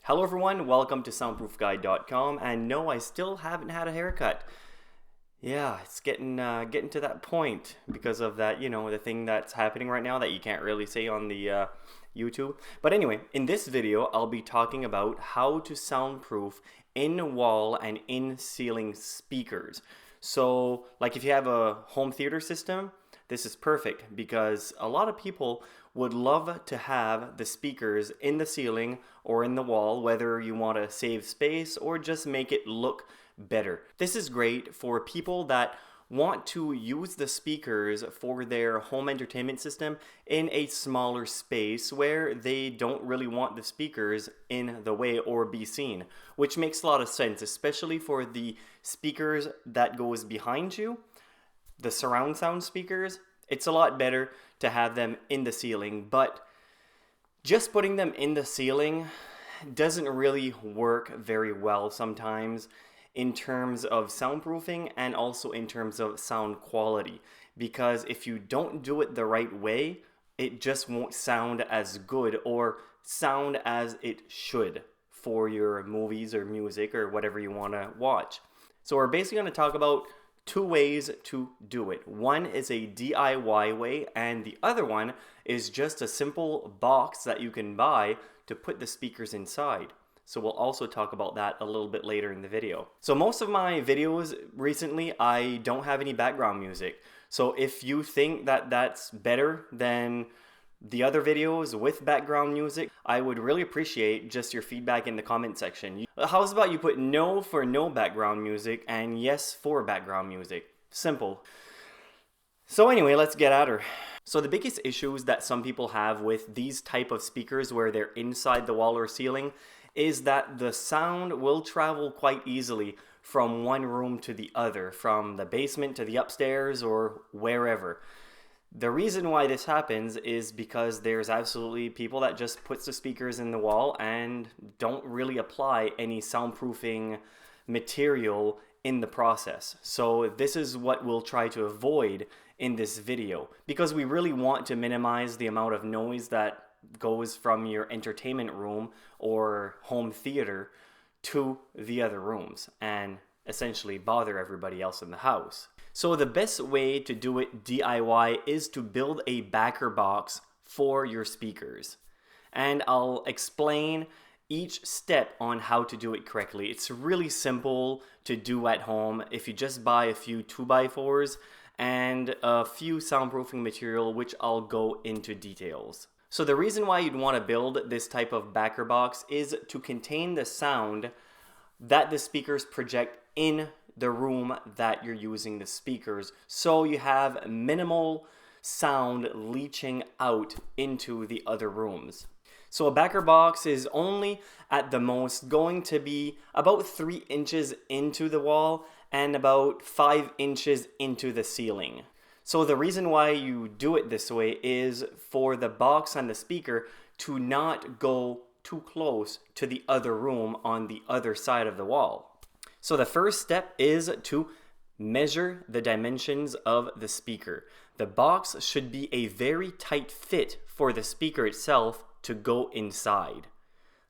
Hello everyone, welcome to soundproofguide.com, and no, I still haven't had a haircut. Yeah, it's getting to that point because of that, the thing that's happening right now that you can't really say on the YouTube. But anyway, in this video, I'll be talking about how to soundproof in-wall and in-ceiling speakers. So, like if you have a home theater system, this is perfect because a lot of people would love to have the speakers in the ceiling or in the wall, whether you want to save space or just make it look better. This is great for people that want to use the speakers for their home entertainment system in a smaller space where they don't really want the speakers in the way or be seen, which makes a lot of sense, especially for the speakers that goes behind you, the surround sound speakers. It's a lot better to have them in the ceiling, but just putting them in the ceiling doesn't really work very well sometimes in terms of soundproofing and also in terms of sound quality, because if you don't do it the right way, it just won't sound as good or sound as it should for your movies or music or whatever you want to watch. So we're basically going to talk about two ways to do it. One is a DIY way, and the other one is just a simple box that you can buy to put the speakers inside. So we'll also talk about that a little bit later in the video. So most of my videos recently, I don't have any background music. So if you think that that's better than the other videos with background music, I would really appreciate just your feedback in the comment section. How's about you put no for no background music and yes for background music? Simple. So anyway, let's get at her. So the biggest issues that some people have with these type of speakers where they're inside the wall or ceiling is that the sound will travel quite easily from one room to the other, from the basement to the upstairs or wherever. The reason why this happens is because there's absolutely people that just puts the speakers in the wall and don't really apply any soundproofing material in the process. So this is what we'll try to avoid in this video, because we really want to minimize the amount of noise that goes from your entertainment room or home theater to the other rooms and essentially bother everybody else in the house. So the best way to do it DIY is to build a backer box for your speakers. And I'll explain each step on how to do it correctly. It's really simple to do at home if you just buy a few 2x4s and a few soundproofing material, which I'll go into details. So the reason why you'd want to build this type of backer box is to contain the sound that the speakers project in the room that you're using the speakers, so you have minimal sound leaching out into the other rooms. So a backer box is only at the most going to be about 3 inches into the wall and about 5 inches into the ceiling. So the reason why you do it this way is for the box and the speaker to not go too close to the other room on the other side of the wall. So the first step is to measure the dimensions of the speaker. The box should be a very tight fit for the speaker itself to go inside.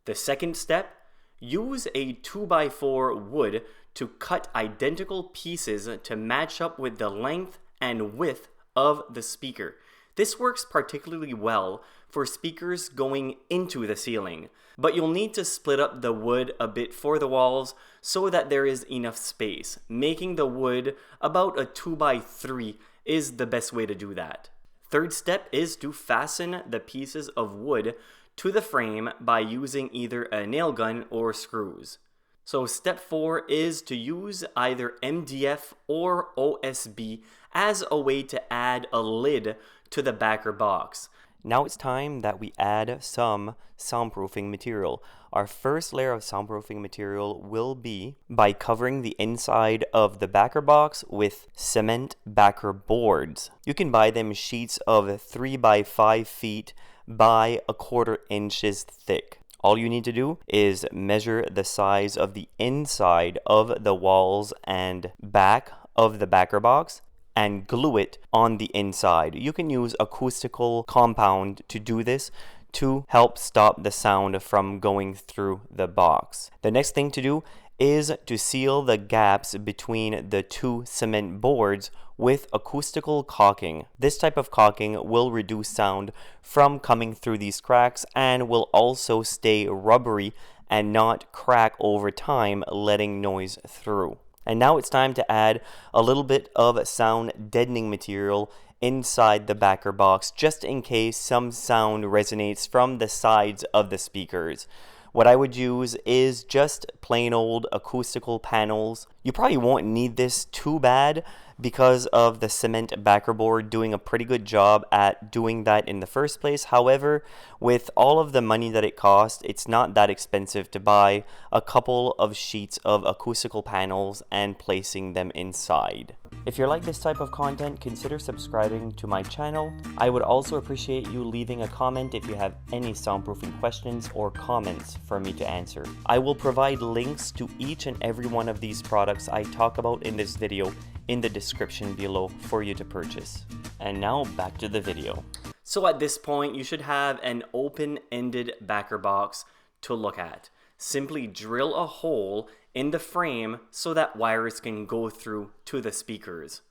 The second step, use a 2x4 wood to cut identical pieces to match up with the length and width of the speaker. This works particularly well for speakers going into the ceiling, but you'll need to split up the wood a bit for the walls so that there is enough space. Making the wood about a 2x3 is the best way to do that. Third step is to fasten the pieces of wood to the frame by using either a nail gun or screws. So step 4 is to use either MDF or OSB as a way to add a lid to the backer box. Now it's time that we add some soundproofing material. Our first layer of soundproofing material will be by covering the inside of the backer box with cement backer boards. You can buy them sheets of 3x5 feet by 1/4 inches thick. All you need to do is measure the size of the inside of the walls and back of the backer box and glue it on the inside. You can use acoustical compound to do this to help stop the sound from going through the box. The next thing to do is to seal the gaps between the two cement boards with acoustical caulking. This type of caulking will reduce sound from coming through these cracks and will also stay rubbery and not crack over time, letting noise through. And now it's time to add a little bit of sound deadening material inside the backer box, just in case some sound resonates from the sides of the speakers. What I would use is just plain old acoustical panels. You probably won't need this too bad because of the cement backer board doing a pretty good job at doing that in the first place. However, with all of the money that it costs, it's not that expensive to buy a couple of sheets of acoustical panels and placing them inside. If you like this type of content, consider subscribing to my channel. I would also appreciate you leaving a comment if you have any soundproofing questions or comments for me to answer. I will provide links to each and every one of these products I talk about in this video in the description below for you to purchase. And now back to the video. So at this point, you should have an open-ended backer box to look at. Simply drill a hole in the frame so that wires can go through to the speakers.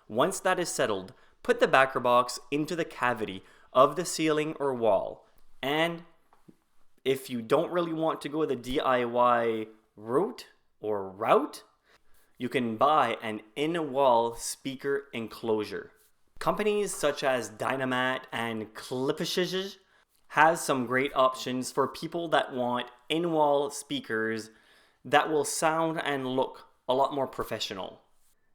Once that is settled, put the backer box into the cavity of the ceiling or wall. And if you don't really want to go the DIY route, you can buy an in-wall speaker enclosure. Companies such as DynaBox and Enclosure has some great options for people that want in-wall speakers that will sound and look a lot more professional.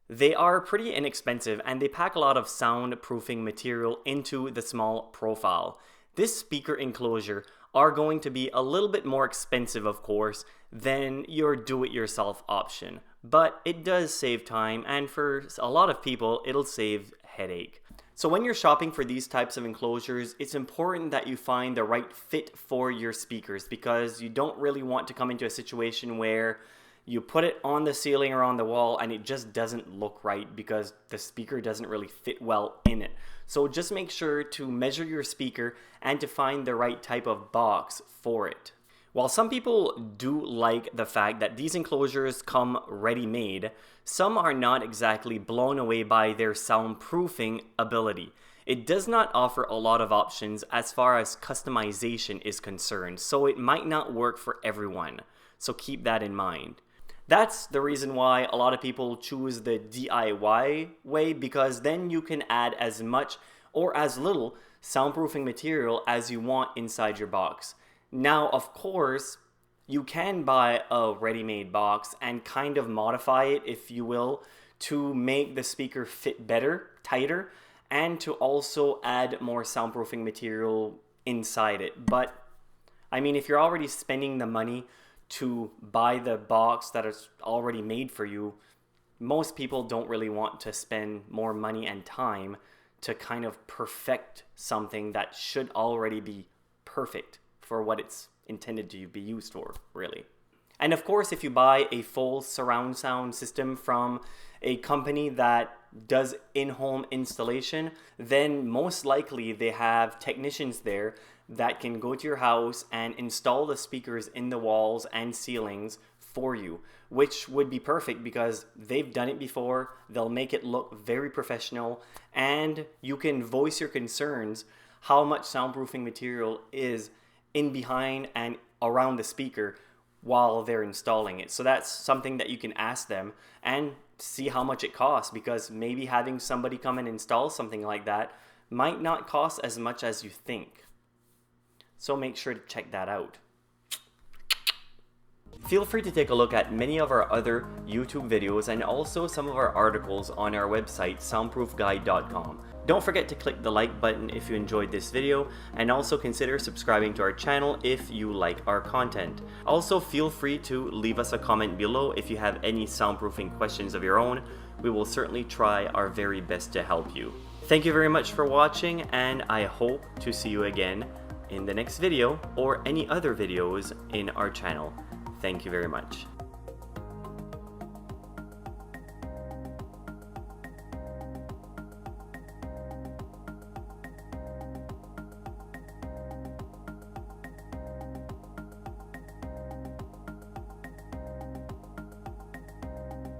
They are pretty inexpensive and they pack a lot of soundproofing material into the small profile. This speaker enclosure are going to be a little bit more expensive, of course, than your do-it-yourself option. But it does save time, and for a lot of people, it'll save headache. So when you're shopping for these types of enclosures, it's important that you find the right fit for your speakers, because you don't really want to come into a situation where you put it on the ceiling or on the wall and it just doesn't look right because the speaker doesn't really fit well in it. So just make sure to measure your speaker and to find the right type of box for it. While some people do like the fact that these enclosures come ready-made, some are not exactly blown away by their soundproofing ability. It does not offer a lot of options as far as customization is concerned, so it might not work for everyone. So keep that in mind. That's the reason why a lot of people choose the DIY way, because then you can add as much or as little soundproofing material as you want inside your box. Now, of course, you can buy a ready-made box and kind of modify it, if you will, to make the speaker fit better, tighter, and to also add more soundproofing material inside it. But, I mean, if you're already spending the money to buy the box that is already made for you, most people don't really want to spend more money and time to kind of perfect something that should already be perfect for what it's intended to be used for, really. And of course, if you buy a full surround sound system from a company that does in-home installation, then most likely they have technicians there that can go to your house and install the speakers in the walls and ceilings for you, which would be perfect because they've done it before. They'll make it look very professional, and you can voice your concerns how much soundproofing material is in behind and around the speaker while they're installing it. So that's something that you can ask them and see how much it costs, because maybe having somebody come and install something like that might not cost as much as you think. So make sure to check that out. Feel free to take a look at many of our other YouTube videos and also some of our articles on our website, soundproofguide.com. Don't forget to click the like button if you enjoyed this video, and also consider subscribing to our channel if you like our content. Also, feel free to leave us a comment below if you have any soundproofing questions of your own. We will certainly try our very best to help you. Thank you very much for watching, and I hope to see you again in the next video or any other videos in our channel. Thank you very much.